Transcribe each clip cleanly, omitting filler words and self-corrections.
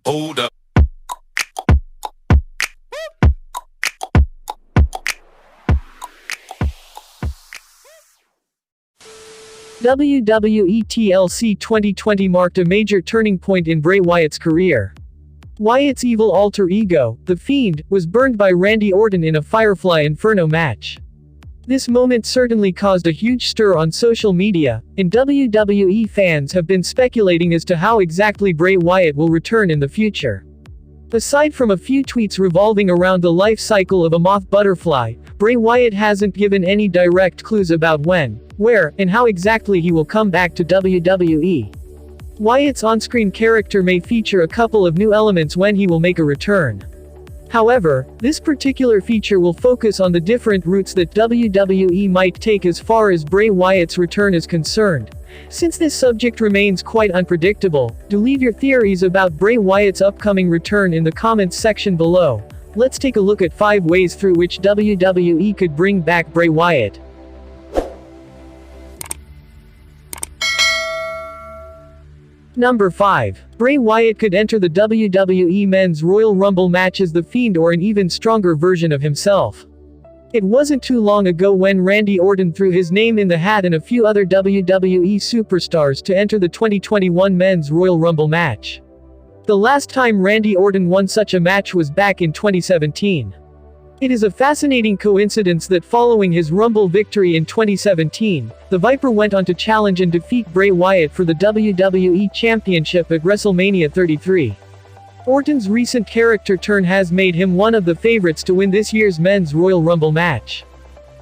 Hold up. WWE TLC 2020 marked a major turning point in Bray Wyatt's career. Wyatt's evil alter ego, The Fiend, was burned by Randy Orton in a Firefly Inferno match. This moment certainly caused a huge stir on social media, and WWE fans have been speculating as to how exactly Bray Wyatt will return in the future. Aside from a few tweets revolving around the life cycle of a moth butterfly, Bray Wyatt hasn't given any direct clues about when, where, and how exactly he will come back to WWE. Wyatt's on-screen character may feature a couple of new elements when he will make a return. However, this particular feature will focus on the different routes that WWE might take as far as Bray Wyatt's return is concerned. Since this subject remains quite unpredictable, do leave your theories about Bray Wyatt's upcoming return in the comments section below. Let's take a look at 5 ways through which WWE could bring back Bray Wyatt. Number 5. Bray Wyatt could enter the WWE Men's Royal Rumble match as The Fiend or an even stronger version of himself. It wasn't too long ago when Randy Orton threw his name in the hat and a few other WWE superstars to enter the 2021 Men's Royal Rumble match. The last time Randy Orton won such a match was back in 2017. It is a fascinating coincidence that following his Rumble victory in 2017, the Viper went on to challenge and defeat Bray Wyatt for the WWE Championship at WrestleMania 33. Orton's recent character turn has made him one of the favorites to win this year's Men's Royal Rumble match.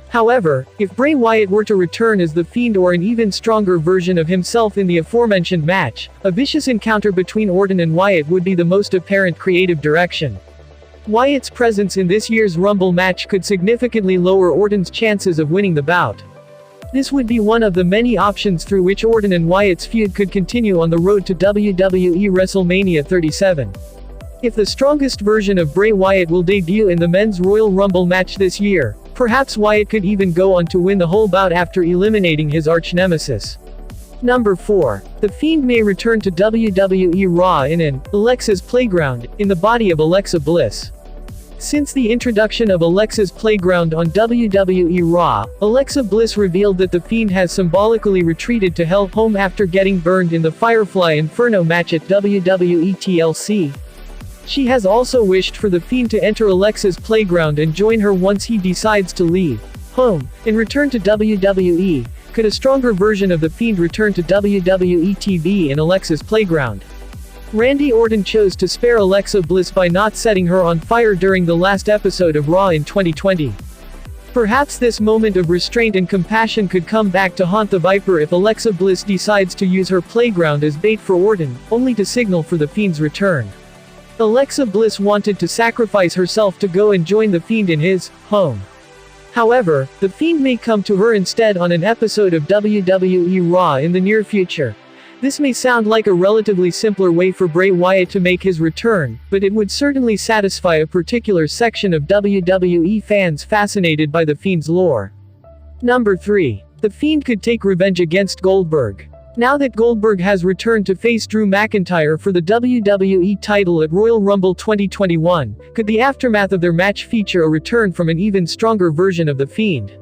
However, if Bray Wyatt were to return as The Fiend or an even stronger version of himself in the aforementioned match, a vicious encounter between Orton and Wyatt would be the most apparent creative direction. Wyatt's presence in this year's Rumble match could significantly lower Orton's chances of winning the bout. This would be one of the many options through which Orton and Wyatt's feud could continue on the road to WWE WrestleMania 37. If the strongest version of Bray Wyatt will debut in the Men's Royal Rumble match this year, perhaps Wyatt could even go on to win the whole bout after eliminating his arch-nemesis. Number 4. The Fiend may return to WWE Raw in an Alexa's Playground, in the body of Alexa Bliss. Since the introduction of Alexa's Playground on WWE Raw, Alexa Bliss revealed that The Fiend has symbolically retreated to hell home after getting burned in the Firefly Inferno match at WWE TLC. She has also wished for The Fiend to enter Alexa's Playground and join her once he decides to leave home and return to WWE. Could a stronger version of The Fiend return to WWE TV in Alexa's Playground? Randy Orton chose to spare Alexa Bliss by not setting her on fire during the last episode of Raw in 2020. Perhaps this moment of restraint and compassion could come back to haunt the Viper if Alexa Bliss decides to use her playground as bait for Orton, only to signal for The Fiend's return. Alexa Bliss wanted to sacrifice herself to go and join The Fiend in his home. However, The Fiend may come to her instead on an episode of WWE Raw in the near future. This may sound like a relatively simpler way for Bray Wyatt to make his return, but it would certainly satisfy a particular section of WWE fans fascinated by The Fiend's lore. Number 3. The Fiend could take revenge against Goldberg. Now that Goldberg has returned to face Drew McIntyre for the WWE title at Royal Rumble 2021, could the aftermath of their match feature a return from an even stronger version of The Fiend?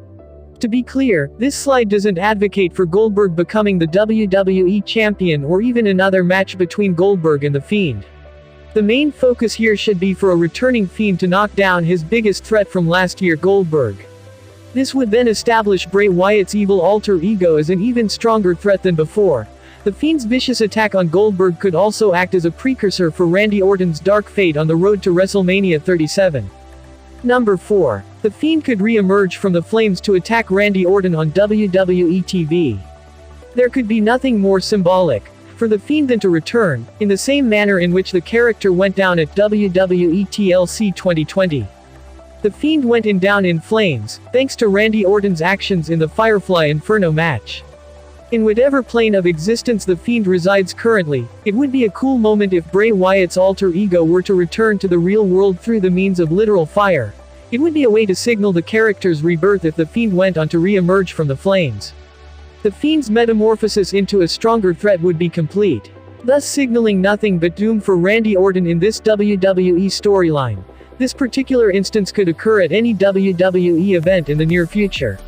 To be clear, this slide doesn't advocate for Goldberg becoming the WWE Champion or even another match between Goldberg and The Fiend. The main focus here should be for a returning Fiend to knock down his biggest threat from last year, Goldberg. This would then establish Bray Wyatt's evil alter ego as an even stronger threat than before. The Fiend's vicious attack on Goldberg could also act as a precursor for Randy Orton's dark fate on the road to WrestleMania 37. Number 4. The Fiend could re-emerge from the flames to attack Randy Orton on WWE TV. There could be nothing more symbolic for The Fiend than to return, in the same manner in which the character went down at WWE TLC 2020. The Fiend went down in flames, thanks to Randy Orton's actions in the Firefly Inferno match. In whatever plane of existence The Fiend resides currently, it would be a cool moment if Bray Wyatt's alter ego were to return to the real world through the means of literal fire. It would be a way to signal the character's rebirth if The Fiend went on to re-emerge from the flames. The Fiend's metamorphosis into a stronger threat would be complete. thus signaling nothing but doom for Randy Orton in this WWE storyline. This particular instance could occur at any WWE event in the near future.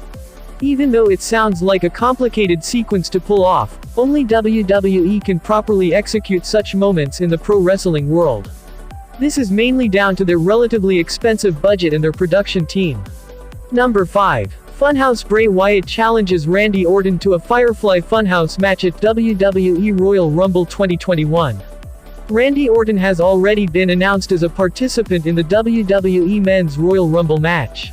Even though it sounds like a complicated sequence to pull off, only WWE can properly execute such moments in the pro wrestling world. This is mainly down to their relatively expensive budget and their production team. Number 5. Funhouse Bray Wyatt challenges Randy Orton to a Firefly Funhouse match at WWE Royal Rumble 2021. Randy Orton has already been announced as a participant in the WWE Men's Royal Rumble match.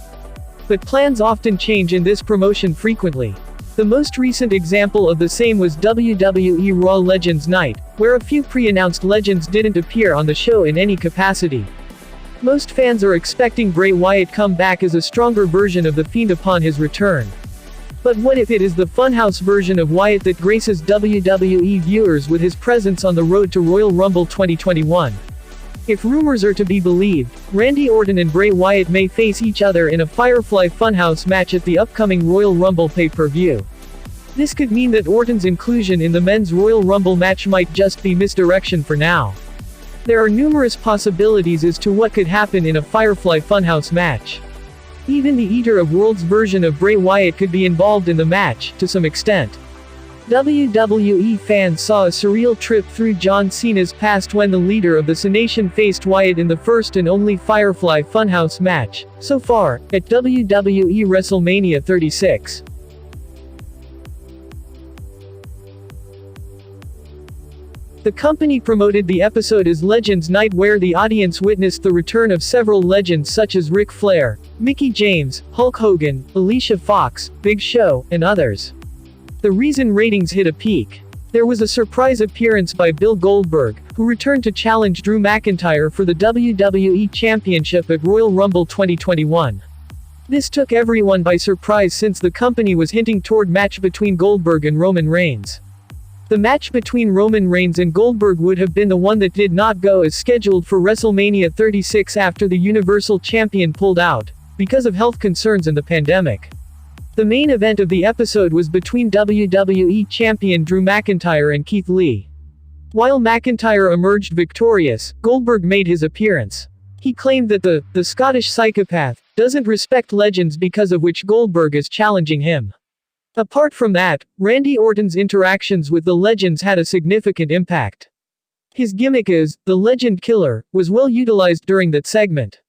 But plans often change in this promotion frequently. The most recent example of the same was WWE Raw Legends Night, where a few pre-announced legends didn't appear on the show in any capacity. Most fans are expecting Bray Wyatt come back as a stronger version of The Fiend upon his return. But what if it is the Funhouse version of Wyatt that graces WWE viewers with his presence on the road to Royal Rumble 2021? If rumors are to be believed, Randy Orton and Bray Wyatt may face each other in a Firefly Funhouse match at the upcoming Royal Rumble pay-per-view. This could mean that Orton's inclusion in the Men's Royal Rumble match might just be misdirection for now. There are numerous possibilities as to what could happen in a Firefly Funhouse match. Even the Eater of Worlds version of Bray Wyatt could be involved in the match, to some extent. WWE fans saw a surreal trip through John Cena's past when the leader of the Cenation faced Wyatt in the first and only Firefly Funhouse match, so far, at WWE WrestleMania 36. The company promoted the episode as Legends Night, where the audience witnessed the return of several legends such as Ric Flair, Mickie James, Hulk Hogan, Alicia Fox, Big Show, and others. The reason ratings hit a peak. There was a surprise appearance by Bill Goldberg, who returned to challenge Drew McIntyre for the WWE Championship at Royal Rumble 2021. This took everyone by surprise since the company was hinting toward match between Goldberg and Roman Reigns. The match between Roman Reigns and Goldberg would have been the one that did not go as scheduled for WrestleMania 36 after the Universal Champion pulled out, because of health concerns and the pandemic. The main event of the episode was between WWE Champion Drew McIntyre and Keith Lee. While McIntyre emerged victorious, Goldberg made his appearance. He claimed that the Scottish psychopath doesn't respect legends, because of which Goldberg is challenging him. Apart from that, Randy Orton's interactions with the legends had a significant impact. His gimmick as the Legend Killer was well utilized during that segment.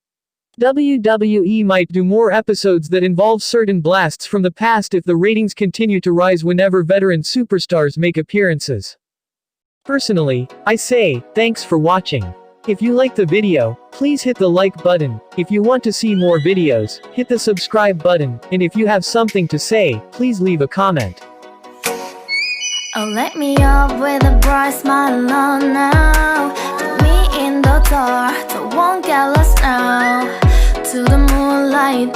WWE might do more episodes that involve certain blasts from the past if the ratings continue to rise whenever veteran superstars make appearances. Personally, I say, thanks for watching. If you like the video, please hit the like button. If you want to see more videos, hit the subscribe button, and if you have something to say, please leave a comment. Oh, let me up with a bright smile on now. Put me in the dark, so won't get lost now. To the moonlight,